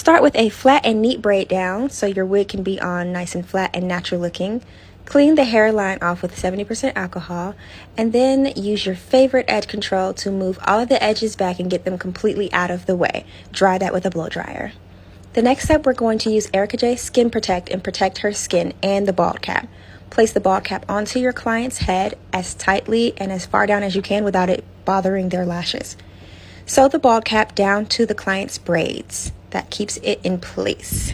Start with a flat and neat braid down so your wig can be on nice and flat and natural looking. Clean the hairline off with 70% alcohol, and then use your favorite edge control to move all of the edges back and get them completely out of the way. Dry that with a blow dryer. The next step, we're going to use 𝐏𝐿𝐴 Skin Protect and protect her skin and the bald cap. Place the bald cap onto your client's head as tightly and as far down as you can without it bothering their lashes. Sew the bald cap down to the client's braids. That keeps it in place.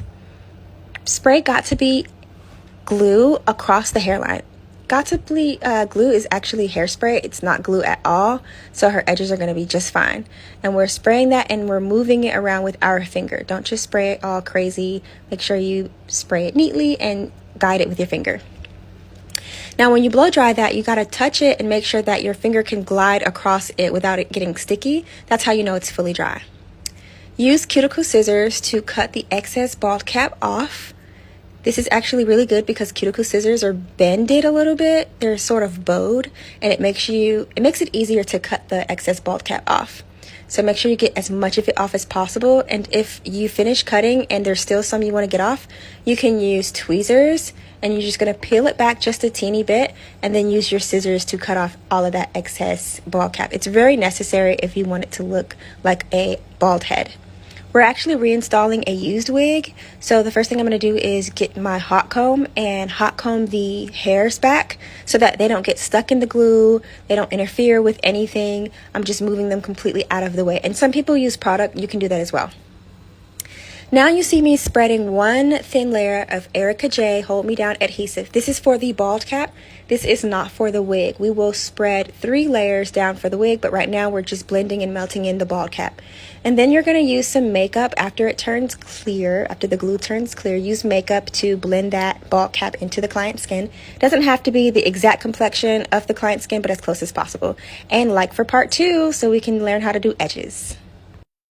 Spray got2b glue across the hairline. got2b glue is actually hairspray. It's not glue at all, so her edges are going to be just fine. And we're spraying that and we're moving it around with our finger. Don't just spray it all crazy. Make sure you spray it neatly and guide it with your finger. Now when you blow dry that, you got to touch it and make sure that your finger can glide across it without it getting sticky. That's how you know it's fully dry. Use cuticle scissors to cut the excess bald cap off. This is actually really good because cuticle scissors are bended a little bit. They're sort of bowed, and it makes it easier to cut the excess bald cap off. So make sure you get as much of it off as possible. And if you finish cutting and there's still some you want to get off, you can use tweezers, and you're just going to peel it back just a teeny bit and then use your scissors to cut off all of that excess bald cap. It's very necessary if you want it to look like a bald head. We're actually reinstalling a used wig, so the first thing I'm going to do is get my hot comb and hot comb the hairs back so that they don't get stuck in the glue, they don't interfere with anything. I'm just moving them completely out of the way. And some people use product, you can do that as well. Now you see me spreading one thin layer of 𝐏𝐿𝐴 Hold Me Down adhesive. This is for the bald cap. This is not for the wig. We will spread 3 layers down for the wig, but right now we're just blending and melting in the bald cap. And then you're going to use some makeup after it turns clear, after the glue turns clear. Use makeup to blend that bald cap into the client's skin. It doesn't have to be the exact complexion of the client's skin, but as close as possible. And like for part 2, so we can learn how to do edges.